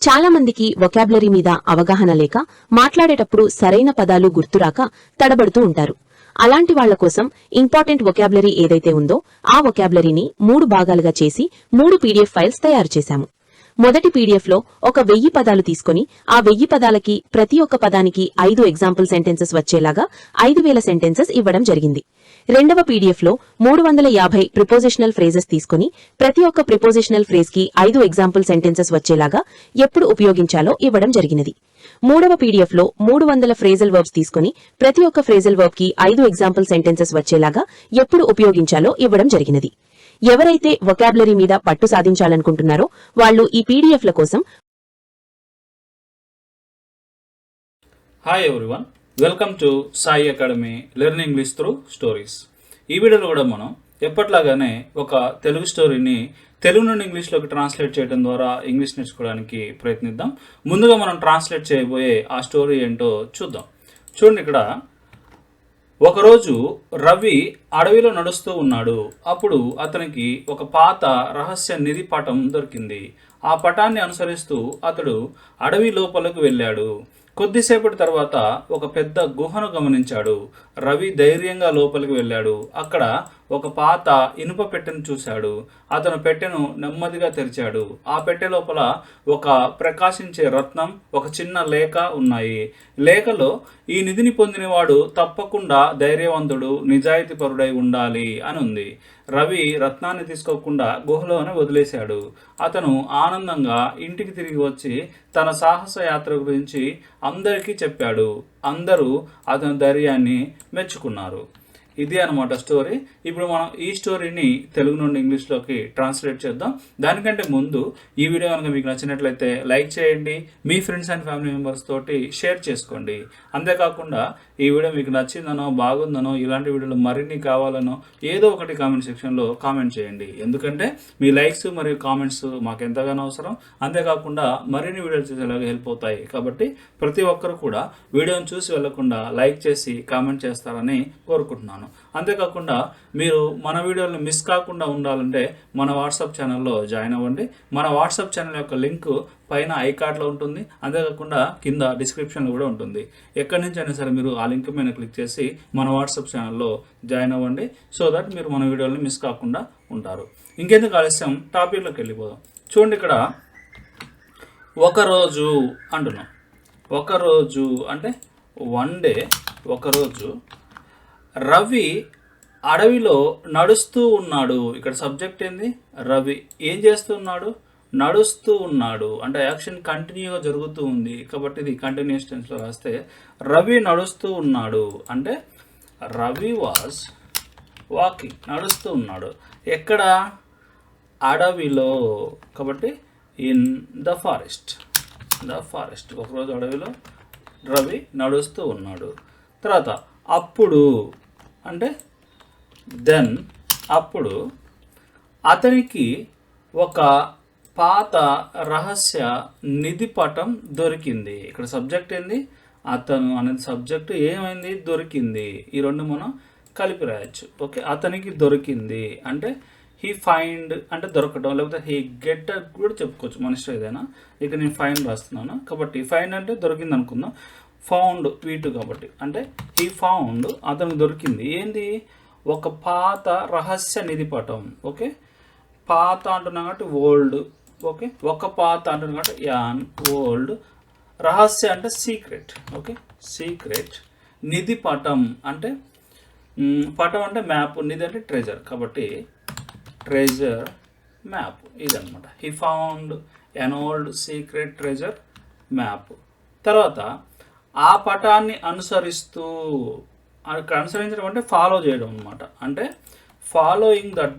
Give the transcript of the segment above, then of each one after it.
చాలా మందికి వొకాబులరీ మీద అవగాహన లేక మాట్లాడేటప్పుడు సరైన పదాలు గుర్తురాక తడబడుతూ ఉంటారు. అలాంటి వాళ్ల కోసం ఇంపార్టెంట్ వొకాబులరీ ఏదైతే ఉందో ఆ వొకాబులరీని 3 భాగాలుగా చేసి 3 పీడీఎఫ్ ఫైల్స్ తయారు చేశాము. మొదటి పీడీఎఫ్ లో ఒక 1000 పదాలు తీసుకుని ఆ 1000 పదాలకి ప్రతి ఒక్క పదానికి 5 ఎగ్జాంపుల్ సెంటెన్సెస్ వచ్చేలాగా 5000 సెంటెన్సెస్ ఇవ్వడం జరిగింది. రెండవ పీడీఎఫ్ లో 350 ప్రిపోజిషనల్ ఫ్రేజెస్ తీసుకుని ప్రతి ఒక్క ప్రిపోజిషనల్ ఫ్రేజ్ కి 5 ఎగ్జాంపుల్ సెంటెన్సెస్ వచ్చేలాగా ఎప్పుడు ఉపయోగించాలో ఇవ్వడం జరిగినది. మూడవ పీడీఎఫ్ లో 300 ఫ్రేజల్ వర్బ్స్ తీసుకుని ప్రతి ఒక్క ఫ్రేజల్ వర్బ్ కి 5 ఎగ్జాంపుల్ సెంటెన్సెస్ వచ్చేలాగా ఎప్పుడు ఉపయోగించాలో ఇవ్వడం జరిగినది. ఎవరైతే వొకాబులరీ మీద పట్టు సాధించాలనుకుంటున్నారో వాళ్ళు ఈ పీడీఎఫ్ల కోసం. Hi everyone, welcome to Sai academy learning English through stories. ఈ వీడియోలో కూడా మనం ఎప్పట్లాగానే ఒక తెలుగు స్టోరీని తెలుగు నుండి ఇంగ్లీష్లోకి ట్రాన్స్లేట్ చేయడం ద్వారా ఇంగ్లీష్ నేర్చుకోవడానికి ప్రయత్నిద్దాం. ముందుగా మనం ట్రాన్స్లేట్ చేయబోయే ఆ స్టోరీ ఏంటో చూద్దాం. చూడండి, ఇక్కడ ఒకరోజు రవి అడవిలో నడుస్తూ ఉన్నాడు. అప్పుడు అతనికి ఒక పాత రహస్య నిధి పటం దొరికింది. ఆ పటాన్ని అనుసరిస్తూ అతడు అడవి లోపలకు వెళ్ళాడు. కొద్దిసేపటి తర్వాత ఒక పెద్ద గుహను గమనించాడు. రవి ధైర్యంగా లోపలికి వెళ్ళాడు. అక్కడ ఒక పాత ఇనుప పెట్టెను చూశాడు. అతను పెట్టెను నెమ్మదిగా తెరిచాడు. ఆ పెట్టె లోపల ఒక ప్రకాశించే రత్నం, ఒక చిన్న లేఖ ఉన్నాయి. లేఖలో ఈ నిధిని పొందినవాడు తప్పకుండా ధైర్యవంతుడు, నిజాయితీపరుడై ఉండాలి అని ఉంది. రవి రత్నాన్ని తీసుకోకుండా గుహలోనే వదిలేశాడు. అతను ఆనందంగా ఇంటికి తిరిగి వచ్చి తన సాహస యాత్ర గురించి అందరికీ చెప్పాడు. అందరూ అతని ధైర్యాన్ని మెచ్చుకున్నారు. ఇది అనమాట స్టోరీ. ఇప్పుడు మనం ఈ స్టోరీని తెలుగు నుండి ఇంగ్లీష్లోకి ట్రాన్స్లేట్ చేద్దాం. దానికంటే ముందు ఈ వీడియో కనుక మీకు నచ్చినట్లయితే లైక్ చేయండి, మీ ఫ్రెండ్స్ అండ్ ఫ్యామిలీ మెంబర్స్ తోటి షేర్ చేసుకోండి. అంతేకాకుండా ఈ వీడియో మీకు నచ్చిందనో, బాగుందనో, ఇలాంటి వీడియోలు మరిన్ని కావాలనో ఏదో ఒకటి కామెంట్ సెక్షన్లో కామెంట్ చేయండి. ఎందుకంటే మీ లైక్స్ మరియు కామెంట్స్ మాకు ఎంతగానో అవసరం. అంతేకాకుండా మరిన్ని వీడియోలు చూసేలాగా హెల్ప్ అవుతాయి. కాబట్టి ప్రతి ఒక్కరు కూడా వీడియోని చూసి వెళ్లకుండా లైక్ చేసి కామెంట్ చేస్తారని కోరుకుంటున్నాను. అంతేకాకుండా మీరు మన వీడియోలను మిస్ కాకుండా ఉండాలంటే మన వాట్సాప్ ఛానల్లో జాయిన్ అవ్వండి. మన వాట్సాప్ ఛానల్ యొక్క లింక్ పైన ఐకార్డ్లో ఉంటుంది. అంతేకాకుండా కింద డిస్క్రిప్షన్లో కూడా ఉంటుంది. ఎక్కడి నుంచి అయినా సరే మీరు ఆ లింక్ మీద క్లిక్ చేసి మన వాట్సాప్ ఛానల్లో జాయిన్ అవ్వండి. సో దట్ మీరు మన వీడియోలను మిస్ కాకుండా ఉంటారు. ఇంకెందుకు ఆలస్యం, టాపిక్లోకి వెళ్ళిపోదాం. చూడండి, ఇక్కడ ఒకరోజు అంటున్నాం. ఒకరోజు అంటే వన్ డే. ఒకరోజు రవి అడవిలో నడుస్తూ ఉన్నాడు. ఇక్కడ సబ్జెక్ట్ ఏంది? రవి ఏం చేస్తూ ఉన్నాడు? నడుస్తూ ఉన్నాడు. అంటే యాక్షన్ కంటిన్యూగా జరుగుతూ ఉంది కాబట్టి ఇది కంటిన్యూస్ టెన్స్లో రాస్తే రవి నడుస్తూ ఉన్నాడు అంటే రవి వాజ్ వాకింగ్, నడుస్తూ ఉన్నాడు. ఎక్కడ? అడవిలో. కాబట్టి ఇన్ ద ఫారెస్ట్. ఒకరోజు అడవిలో రవి నడుస్తూ ఉన్నాడు. తర్వాత అప్పుడు అంటే దెన్, అప్పుడు అతనికి ఒక పాత రహస్య నిధి పటం దొరికింది. ఇక్కడ సబ్జెక్ట్ ఏంది? అతను అనేది సబ్జెక్ట్. ఏమైంది? దొరికింది. ఈ రెండు మనం కలిపి రాయొచ్చు. ఓకే, అతనికి దొరికింది అంటే హీ ఫైండ్ అంటే దొరకటం, లేకపోతే హీ గెట్ కూడా చెప్పుకోవచ్చు, మన ఇష్టం ఏదైనా. ఇక నేను ఫైండ్ రాస్తున్నాను కాబట్టి ఫైండ్ అంటే దొరికింది అనుకుందాం. ఫౌండ్ వీటు కాబట్టి అంటే హీ ఫౌండ్, అతనికి దొరికింది. ఏంది? ఒక పాత రహస్య నిధి పటం. ఓకే, పాత అంటున్నాం కాబట్టి ఓల్డ్. ఓకే, ఒక పాత అంటున్నాం కాబట్టి యాన్ ఓల్డ్. రహస్య అంటే సీక్రెట్. Okay, secret. నిధి పటం అంటే పటం అంటే మ్యాప్, నిధి అంటే ట్రెజర్ కాబట్టి ట్రెజర్ మ్యాప్. ఇదనమాట. He found an old secret treasure map. తర్వాత ఆ పటాన్ని అనుసరిస్తూ, అనుసరించడం అంటే ఫాలో చేయడం అనమాట. అంటే ఫాలోయింగ్ దట్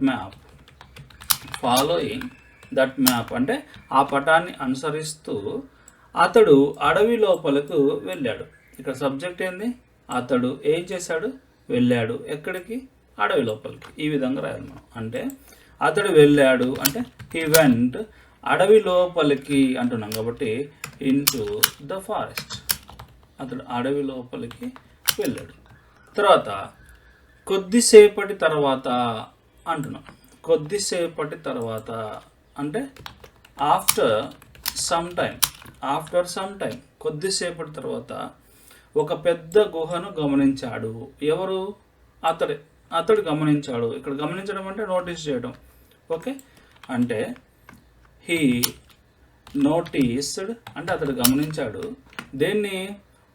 మ్యాప్ అంటే ఆ పటాన్ని అనుసరిస్తూ అతడు అడవి లోపలకు వెళ్ళాడు. ఇక్కడ సబ్జెక్ట్ ఏంది? అతడు ఏం చేశాడు? వెళ్ళాడు. ఎక్కడికి? అడవి లోపలికి. ఈ విధంగా రాయాలి మనం. అంటే అతడు వెళ్ళాడు అంటే హీ వెంట్. అడవి లోపలికి అంటున్నాం కాబట్టి ఇంటూ ద ఫారెస్ట్. అతడు అడవి లోపలికి వెళ్ళాడు. తర్వాత కొద్దిసేపటి తర్వాత అంటున్నాం. కొద్దిసేపటి తర్వాత అంటే after some time. After some time కొద్దిసేపటి తర్వాత ఒక పెద్ద గుహను గమనించాడు. ఎవరు? అతడు గమనించాడు. ఇక్కడ గమనించడం అంటే నోటీస్ చేయడం. ఓకే, అంటే హీ నోటీస్డ్ అంటే అతడు గమనించాడు. దేన్ని?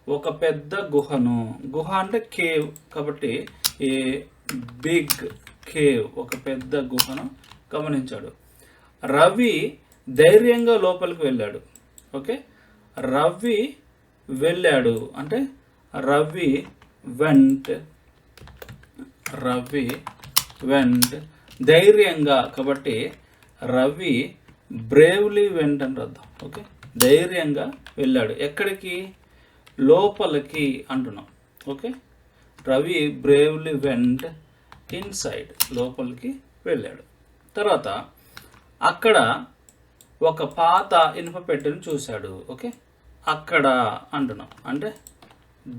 ఒక పెద్ద గుహను. గుహ అంటే కేవ్ కాబట్టి ఏ బిగ్ కేవ్, ఒక పెద్ద గుహను గమనించాడు. రవి ధైర్యంగా లోపలికి వెళ్ళాడు. ఓకే, రవి వెళ్ళాడు అంటే రవి వెంట్ ధైర్యంగా కాబట్టి రవి బ్రేవ్లీ వెంట్ అని అర్థం. ఓకే, ధైర్యంగా వెళ్ళాడు. ఎక్కడికి? లోపలికి అంటున్నాం. Okay, Ravi bravely went inside, లోపలికి వెళ్ళాడు. తర్వాత అక్కడ ఒక పాత ఇనుప పెట్టెను చూశాడు. ఓకే, అక్కడ అంటున్నాం అంటే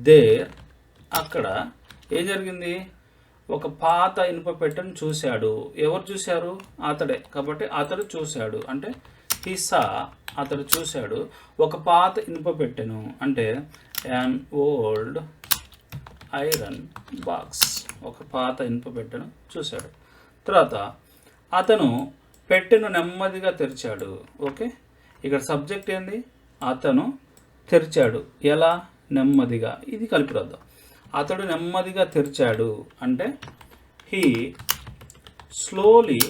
దేర్. అక్కడ ఏం జరిగింది? ఒక పాత ఇనుప పెట్టెను చూశాడు. ఎవరు చూశారు? అతడే కాబట్టి అతడు చూశాడు అంటే హిసా, అతడు చూశాడు ఒక పాత ఇనుప పెట్టెను అంటే యాన్ ఓల్డ్ ఐరన్ బాక్స్, ఒక పాత ఇనుప పెట్టెను చూశాడు. తర్వాత అతను పెట్టెను నెమ్మదిగా తెరిచాడు. ఓకే, ఇక్కడ సబ్జెక్ట్ ఏంది? అతను తెరిచాడు. ఎలా? నెమ్మదిగా. ఇది కలిపి రాద్దాం. అతడు నెమ్మదిగా తెరిచాడు అంటే హీ స్లోలీ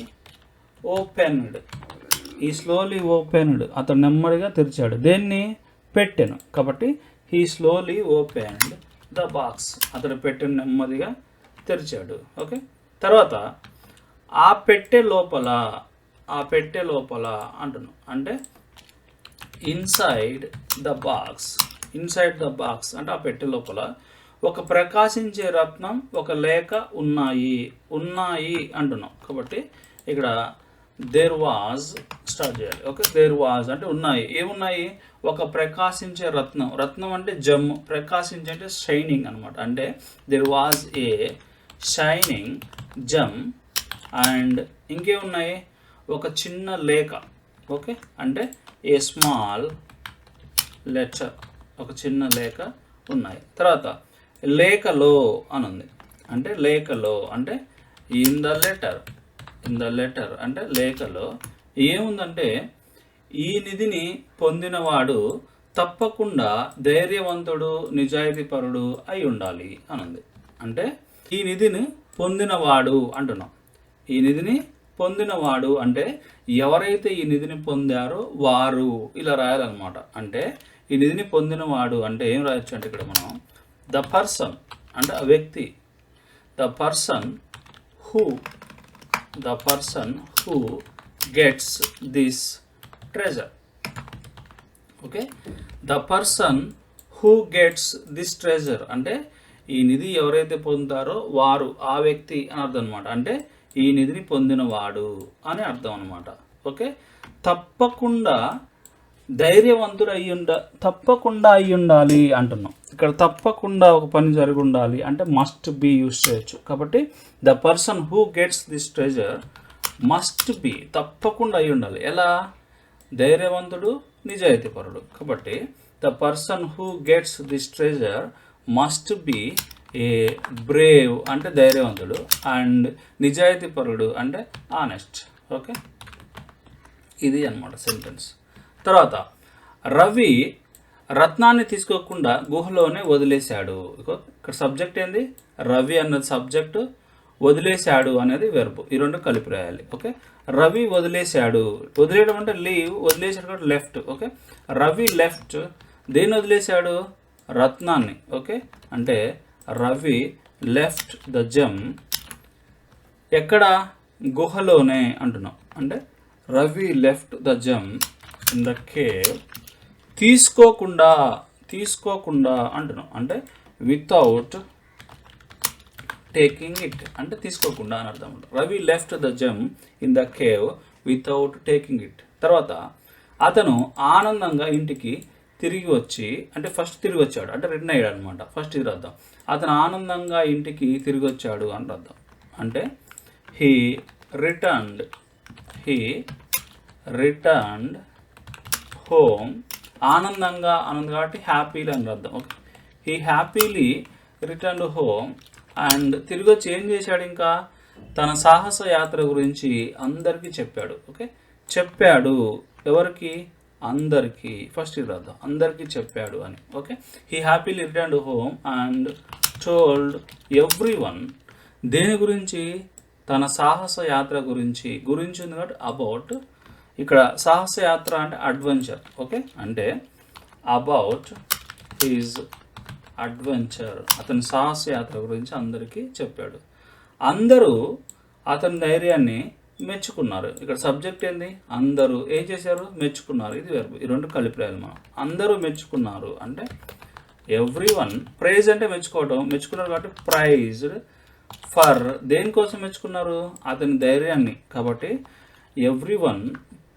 ఓపెన్డ్. ఈ స్లోలీ ఓపెన్డ్, అతడు నెమ్మదిగా తెరిచాడు. దేన్ని? పెట్టెను కాబట్టి he slowly opened the box, అతడు పెట్టెను నెమ్మదిగా తెరిచాడు. ఓకే, తర్వాత ఆ పెట్టె లోపల అంటున్నాం అంటే ఇన్సైడ్ ద బాక్స్ అంటే ఆ పెట్టె లోపల ఒక ప్రకాశించే రత్నం, ఒక లేఖ ఉన్నాయి అంటున్నాం. కాబట్టి ఇక్కడ దేర్ వాజ్ స్టార్ట్ చేయాలి. ఓకే, దేర్ వాజ్ అంటే ఉన్నాయి. ఏమున్నాయి? ఒక ప్రకాశించే రత్నం అంటే జమ్, ప్రకాశించే అంటే షైనింగ్ అనమాట. అంటే there was a shining Jammu and ఇంకేమున్నాయి? ఒక చిన్న లేఖ. ఓకే, అంటే ఏ స్మాల్ లెటర్, ఒక చిన్న లేఖ ఉన్నాయి. తర్వాత లేఖలో అని ఉంది అంటే లేఖలో అంటే ఇన్ ద లెటర్ అంటే లేఖలో ఏముందంటే ఈ నిధిని పొందినవాడు తప్పకుండా ధైర్యవంతుడు, నిజాయితీపరుడు అయి ఉండాలి అని ఉంది. అంటే ఈ నిధిని పొందినవాడు అంటున్నాం. ఈ నిధిని పొందినవాడు అంటే ఎవరైతే ఈ నిధిని పొందారో వారు, ఇలా రాయాలన్నమాట. అంటే ఈ నిధిని పొందినవాడు అంటే ఏం రాయొచ్చు అంటే ఇక్కడ మనం ద పర్సన్ అంటే ఆ వ్యక్తి, the person who gets this treasure. Okay, the person who gets this treasure అంటే ఈ నిధి ఎవరైతే పొందుతారో వారు, ఆ వ్యక్తి అని అర్థం అనమాట. అంటే ఈ నిధిని పొందినవాడు అని అర్థం అనమాట. ఓకే, తప్పకుండా ధైర్యవంతుడు తప్పకుండా అయి ఉండాలి అంటున్నాం. ఇక్కడ తప్పకుండా ఒక పని జరిగి ఉండాలి అంటే మస్ట్ బి యూస్ చేయొచ్చు. కాబట్టి the person who gets this treasure must be, తప్పకుండా అయి ఉండాలి. ఎలా? ధైర్యవంతుడు, నిజాయితీపరుడు. కాబట్టి the person who gets this treasure must be A Brave అంటే ధైర్యవంతుడు అండ్ నిజాయితీపరుడు అంటే ఆనెస్ట్. ఓకే, ఇది అన్నమాట సెంటెన్స్. తర్వాత రవి రత్నాన్ని తీసుకోకుండా గుహలోనే వదిలేశాడు. ఇక్కడ సబ్జెక్ట్ ఏంది? రవి అన్నది సబ్జెక్టు, వదిలేశాడు అనేది వెర్బ్. ఈ రెండు కలిపి రాయాలి. ఓకే, రవి వదిలేశాడు. వదిలేయడం అంటే లీవ్, వదిలేశాడు కాబట్టి లెఫ్ట్. ఓకే, రవి లెఫ్ట్ దేన్ని వదిలేశాడు? రత్నాన్ని. ఓకే, అంటే రవి లెఫ్ట్ ద జమ్ ఎక్కడ? గుహలోనే అంటున్నాం. అంటే Ravi left the Jammu in the cave. తీసుకోకుండా అంటున్నాం. అంటే వితౌట్ టేకింగ్ ఇట్ అంటే తీసుకోకుండా అని అర్థం. Ravi left the Jammu in the cave without taking it. తర్వాత అతను ఆనందంగా ఇంటికి తిరిగి వచ్చి అంటే ఫస్ట్ తిరిగి వచ్చాడు అంటే రిటర్న్ అయ్యాడు అనమాట. ఫస్ట్ ఇది అర్థం. అతను ఆనందంగా ఇంటికి తిరిగి వచ్చాడు అని అర్థం. అంటే హీ రిటర్న్డ్ హోమ్ ఆనందంగా కాబట్టి హ్యాపీలీ అని అర్థం. Okay, he happily return home and తిరిగి వచ్చి ఏం చేశాడు, ఇంకా తన సాహస యాత్ర గురించి అందరికీ చెప్పాడు. ఓకే, చెప్పాడు ఎవరికి, అందరికీ. ఫస్ట్ ఇది అర్థం, అందరికీ చెప్పాడు అని. Okay, he happily return home and told every one. దేని గురించి, తన సాహస యాత్ర గురించి ఉంది కాబట్టి అబౌట్. ఇక్కడ సాహస యాత్ర అంటే అడ్వెంచర్. ఓకే, అంటే అబౌట్ హిజ్ అడ్వెంచర్, అతని సాహస యాత్ర గురించి అందరికీ చెప్పాడు. అందరూ అతని ధైర్యాన్ని మెచ్చుకున్నారు. ఇక్కడ సబ్జెక్ట్ ఏంది, అందరూ ఏం చేశారు, మెచ్చుకున్నారు. ఇది వెర్బ్, ఈ రెండు కలిపి రాయాలి మనం. అందరూ మెచ్చుకున్నారు అంటే ఎవ్రీ వన్. ప్రైజ్ అంటే మెచ్చుకోవడం, మెచ్చుకున్నారు కాబట్టి ప్రైజ్డ్ ఫర్. దేనికోసం మెచ్చుకున్నారు, అతని ధైర్యాన్ని. కాబట్టి everyone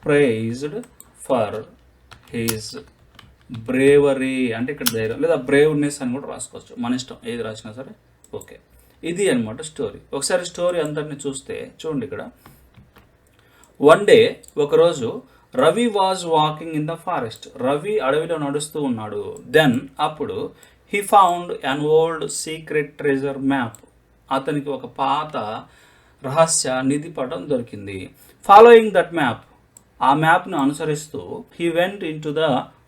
praised for his bravery, అంటే ఇక్కడ ధైర్యం లేదా బ్రేవ్నెస్ అని కూడా రాసుకోవచ్చు, మన ఇష్టం ఏది రాసినా సరే. ఓకే, ఇది అనమాట స్టోరీ. ఒకసారి స్టోరీ అందరినీ చూస్తే చూడండి. ఇక్కడ వన్ డే, ఒకరోజు, Ravi was walking in the forest. Ravi అడవిలో నడుస్తూ ఉన్నాడు. దెన్ అప్పుడు he found an old secret treasure map. అతనికి ఒక పాత రహస్య నిధి పటం దొరికింది. ఫాలోయింగ్ దట్ మ్యాప్, ఆ మ్యాప్ను అనుసరిస్తూ he went into the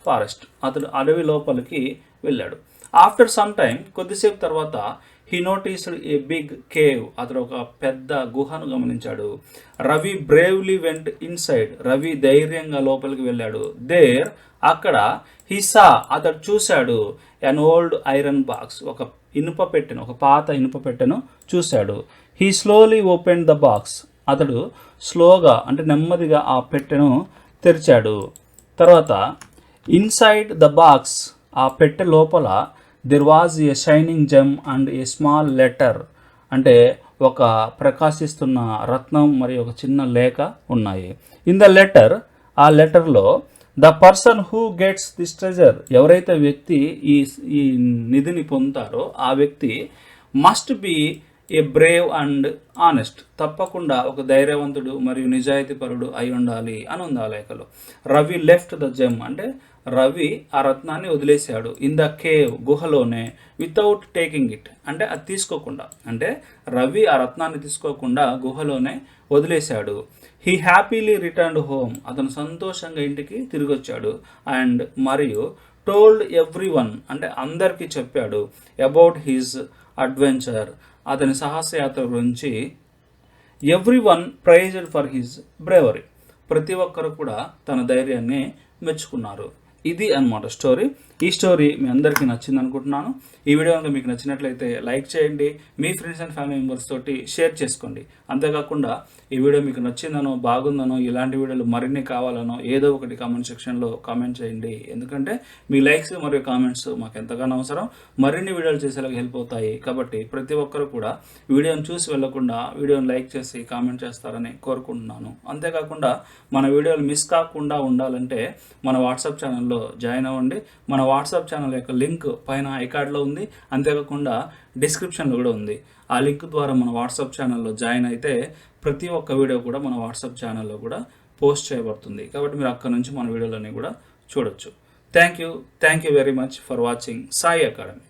forest. అతడు అడవి లోపలికి వెళ్ళాడు. ఆఫ్టర్ సమ్ టైమ్, కొద్దిసేపు తర్వాత, he noticed a big cave. అతడు ఒక పెద్ద గుహను గమనించాడు. Ravi bravely went inside. Ravi ధైర్యంగా లోపలికి వెళ్ళాడు. దేర్, అక్కడ, హీ సా, అతడు చూశాడు, అన్ ఓల్డ్ ఐరన్ బాక్స్. ఒక ఇనుప పెట్టెను, ఒక పాత ఇనుప పెట్టెను చూశాడు. He slowly open the box. అతడు స్లోగా అంటే నెమ్మదిగా ఆ పెట్టెను తెరిచాడు. తర్వాత ఇన్సైడ్ ద బాక్స్, ఆ పెట్టె లోపల, there was a shining gem and a small letter. అంటే ఒక ప్రకాశిస్తున్న రత్నం మరియు ఒక చిన్న లేఖ ఉన్నాయి. ఇన్ ద లెటర్, ఆ లెటర్లో, the person who gets this treasure, ఎవరైతే వ్యక్తి ఈ నిధిని పొందుతారో ఆ వ్యక్తి must be a brave and honest, తప్పకుండా ఒక ధైర్యవంతుడు మరియు నిజాయితీపరుడు అయి ఉండాలి అని ఉంది ఆ లేఖలో. రవి లెఫ్ట్ ద జెమ్, అంటే రవి ఆ రత్నాన్ని వదిలేశాడు. ఇన్ ద కేవ్, గుహలోనే, వితౌట్ టేకింగ్ ఇట్, అంటే అది తీసుకోకుండా, అంటే రవి ఆ రత్నాన్ని తీసుకోకుండా గుహలోనే వదిలేశాడు. హీ హ్యాపీలీ రిటర్న్డ్ హోమ్, అతను సంతోషంగా ఇంటికి తిరిగి వచ్చాడు. అండ్ మరియు టోల్డ్ ఎవ్రీ వన్, అంటే అందరికీ చెప్పాడు, అబౌట్ హిజ్ అడ్వెంచర్, అతని సాహసయాత్ర గురించి. Everyone praised for his bravery, ప్రతి ఒక్కరు కూడా తన ధైర్యాన్ని మెచ్చుకున్నారు. ఇది అన్నమాట స్టోరీ. ఈ స్టోరీ మీ అందరికీ నచ్చింది అనుకుంటున్నాను. ఈ వీడియో కనుక మీకు నచ్చినట్లయితే లైక్ చేయండి, మీ ఫ్రెండ్స్ అండ్ ఫ్యామిలీ మెంబర్స్ తోటి షేర్ చేసుకోండి. అంతేకాకుండా ఈ వీడియో మీకు నచ్చిందనో, బాగుందనో, ఇలాంటి వీడియోలు మరిన్ని కావాలనో ఏదో ఒకటి కామెంట్ సెక్షన్లో కామెంట్ చేయండి. ఎందుకంటే మీ లైక్స్ మరియు కామెంట్స్ మాకు ఎంతగానో అవసరం, మరిన్ని వీడియోలు చేసేలాగా హెల్ప్ అవుతాయి. కాబట్టి ప్రతి ఒక్కరు కూడా వీడియోని చూసి వెళ్లకుండా వీడియోని లైక్ చేసి కామెంట్ చేస్తారని కోరుకుంటున్నాను. అంతేకాకుండా మన వీడియోలు మిస్ కాకుండా ఉండాలంటే మన వాట్సాప్ ఛానల్లో జాయిన్ అవ్వండి. మన వాట్సాప్ ఛానల్ యొక్క లింక్ పైన ఐకార్డ్లో ఉంది, అంతేకాకుండా డిస్క్రిప్షన్లో కూడా ఉంది. ఆ లింక్ ద్వారా మన వాట్సాప్ ఛానల్లో జాయిన్ అయితే ప్రతి ఒక్క వీడియో కూడా మన వాట్సాప్ ఛానల్లో కూడా పోస్ట్ చేయబడుతుంది. కాబట్టి మీరు అక్కడ నుంచి మన వీడియోలన్నీ కూడా చూడొచ్చు. Thank you very much for watching Sai academy.